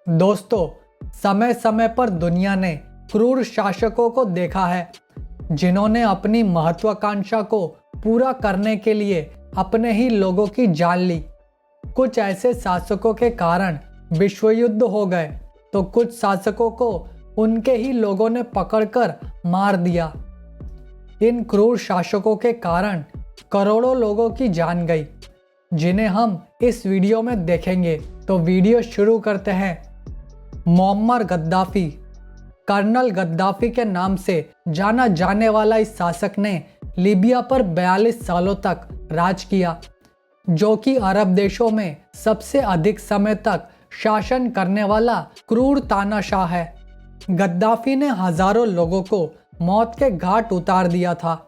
दोस्तों, समय समय पर दुनिया ने क्रूर शासकों को देखा है जिन्होंने अपनी महत्वाकांक्षा को पूरा करने के लिए अपने ही लोगों की जान ली। कुछ ऐसे शासकों के कारण विश्व युद्ध हो गए तो कुछ शासकों को उनके ही लोगों ने पकड़कर मार दिया। इन क्रूर शासकों के कारण करोड़ों लोगों की जान गई, जिन्हें हम इस वीडियो में देखेंगे। तो वीडियो शुरू करते हैं। Muammar Gaddafi. कर्नल गद्दाफी के नाम से जाना जाने वाला इस शासक ने लीबिया पर 42 सालों तक राज किया, जो कि अरब देशों में सबसे अधिक समय तक शासन करने वाला क्रूर तानाशाह है। गद्दाफी ने हजारों लोगों को मौत के घाट उतार दिया था।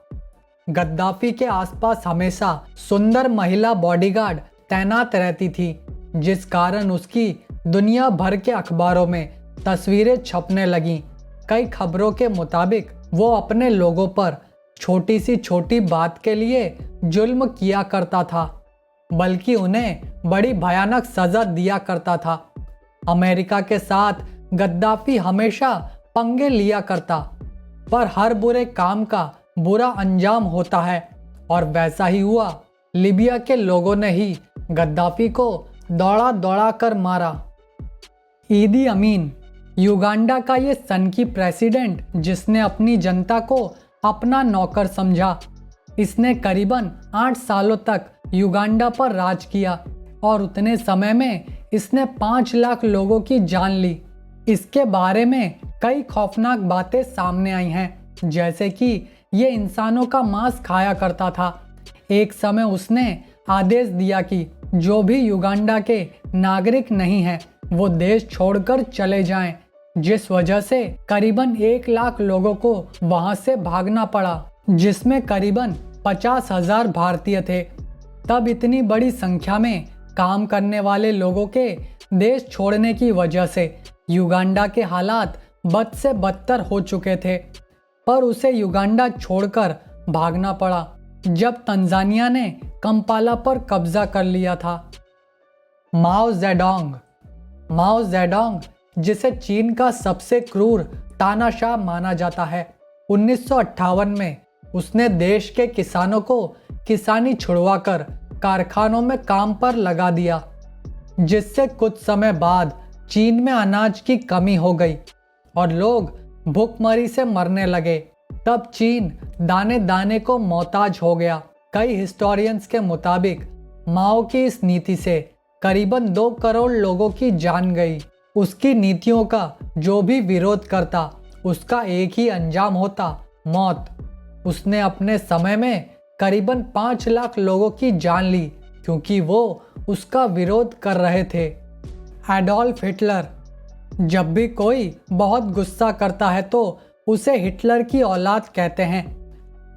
गद्दाफी के आसपास हमेशा सुंदर महिला बॉडीगार्ड तैनात रहती थी, जिस कारण उसकी दुनिया भर के अखबारों में तस्वीरें छपने लगीं। कई खबरों के मुताबिक वो अपने लोगों पर छोटी सी छोटी बात के लिए जुल्म किया करता था, बल्कि उन्हें बड़ी भयानक सजा दिया करता था। अमेरिका के साथ गद्दाफी हमेशा पंगे लिया करता, पर हर बुरे काम का बुरा अंजाम होता है, और वैसा ही हुआ। लीबिया के लोगों ने ही गद्दाफी को दौड़ा दौड़ा कर मारा। ईदी अमीन, युगांडा का ये सनकी प्रेसिडेंट जिसने अपनी जनता को अपना नौकर समझा। इसने करीबन 8 सालों तक युगांडा पर राज किया और उतने समय में इसने 5 लाख लोगों की जान ली। इसके बारे में कई खौफनाक बातें सामने आई हैं, जैसे कि ये इंसानों का मांस खाया करता था। एक समय उसने आदेश दिया कि जो भी युगांडा के नागरिक नहीं हैं, वो देश छोड़कर चले जाएं, जिस वजह से करीबन 1 लाख लोगों को वहां से भागना पड़ा, जिसमें करीबन 50,000 भारतीय थे। तब इतनी बड़ी संख्या में काम करने वाले लोगों के देश छोड़ने की वजह से युगांडा के हालात बद से बदतर हो चुके थे, पर उसे युगांडा छोड़कर भागना पड़ा जब तंजानिया ने कंपाला पर कब्जा कर लिया था। माओ जेडोंग। माओ जेडोंग, जिसे चीन का सबसे क्रूर तानाशाह माना जाता है, 1958 में उसने देश के किसानों को किसानी छुड़वाकर कारखानों में काम पर लगा दिया, जिससे कुछ समय बाद चीन में अनाज की कमी हो गई और लोग भूखमरी से मरने लगे। तब चीन दाने दाने को मोहताज हो गया। कई हिस्टोरियंस के मुताबिक माओ की इस नीति से करीबन 2 करोड़ लोगों की जान गई। उसकी नीतियों का जो भी विरोध करता, उसका एक ही अंजाम होता, मौत। उसने अपने समय में करीबन 5 लाख लोगों की जान ली, क्योंकि वो उसका विरोध कर रहे थे। Adolf Hitler. जब भी कोई बहुत गुस्सा करता है तो उसे हिटलर की औलाद कहते हैं,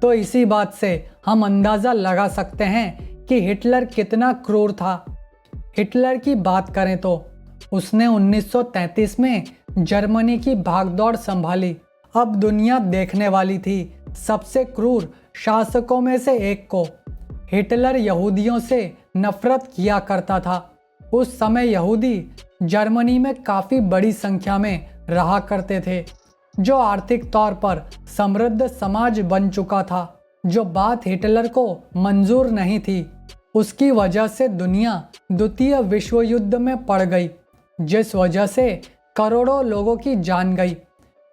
तो इसी बात से हम अंदाज़ा लगा सकते हैं कि हिटलर कितना क्रूर था। हिटलर की बात करें तो उसने 1933 में जर्मनी की भागदौड़ संभाली। अब दुनिया देखने वाली थी सबसे क्रूर शासकों में से एक को। हिटलर यहूदियों से नफरत किया करता था। उस समय यहूदी जर्मनी में काफ़ी बड़ी संख्या में रहा करते थे, जो आर्थिक तौर पर समृद्ध समाज बन चुका था, जो बात हिटलर को मंजूर नहीं थी। उसकी वजह से दुनिया द्वितीय विश्व युद्ध में पड़ गई, जिस वजह से करोड़ों लोगों की जान गई।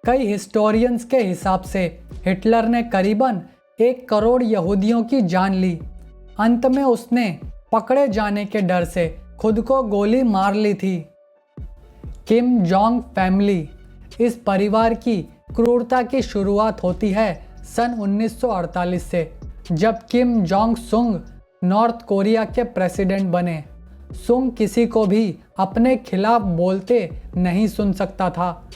कई हिस्टोरियंस के हिसाब से हिटलर ने करीबन 1 करोड़ यहूदियों की जान ली। अंत में उसने पकड़े जाने के डर से खुद को गोली मार ली थी। Kim Jong family. इस परिवार की क्रूरता की शुरुआत होती है सन 1948 से, जब किम जोंग सुंग नॉर्थ कोरिया के प्रेसिडेंट बने। सुंग किसी को भी अपने खिलाफ बोलते नहीं सुन सकता था।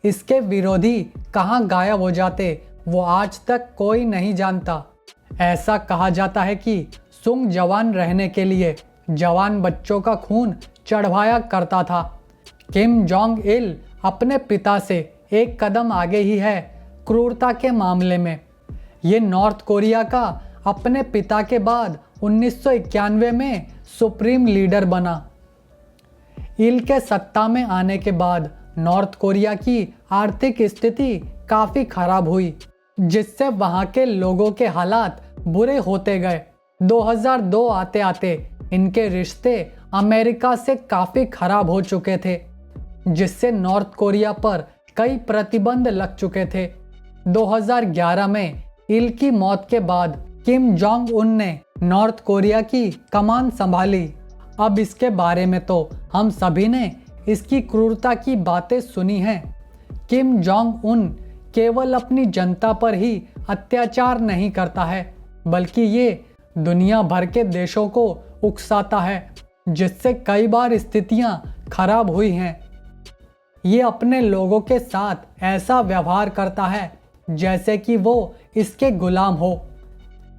इसके विरोधी कहाँ गायब हो जाते, वो आज तक कोई नहीं जानता। ऐसा कहा जाता है कि सुंग जवान रहने के लिए जवान बच्चों का खून चढ़वाया करता था। किम जोंग इल अपने पिता से एक कदम आगे ही है क्रूरता के मामले में। ये नॉर्थ कोरिया का अपने पिता के बाद 1991 में सुप्रीम लीडर बना। इल के सत्ता में आने के बाद नॉर्थ कोरिया की आर्थिक स्थिति काफ़ी खराब हुई, जिससे वहाँ के लोगों के हालात बुरे होते गए। 2002 आते आते इनके रिश्ते अमेरिका से काफ़ी खराब हो चुके थे, जिससे नॉर्थ कोरिया पर कई प्रतिबंध लग चुके थे। 2011 में इल की मौत के बाद किम जोंग उन ने नॉर्थ कोरिया की कमान संभाली। अब इसके बारे में तो हम सभी ने इसकी क्रूरता की बातें सुनी हैं। किम जोंग उन केवल अपनी जनता पर ही अत्याचार नहीं करता है, बल्कि ये दुनिया भर के देशों को उकसाता है, जिससे कई बार स्थितियां खराब हुई हैं। ये अपने लोगों के साथ ऐसा व्यवहार करता है जैसे कि वो इसके गुलाम हो।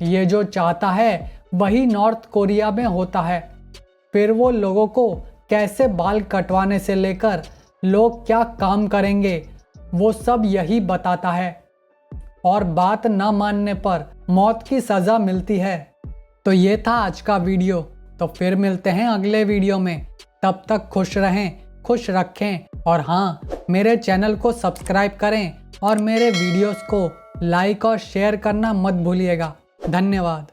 ये जो चाहता है वही नॉर्थ कोरिया में होता है। फिर वो लोगों को कैसे बाल कटवाने से लेकर लोग क्या काम करेंगे, वो सब यही बताता है। और बात न मानने पर मौत की सज़ा मिलती है। तो ये था आज का वीडियो। तो फिर मिलते हैं अगले वीडियो में। तब तक खुश रहें, खुश रखें, और हाँ, मेरे चैनल को सब्सक्राइब करें और मेरे वीडियोस को लाइक और शेयर करना मत भूलिएगा। धन्यवाद।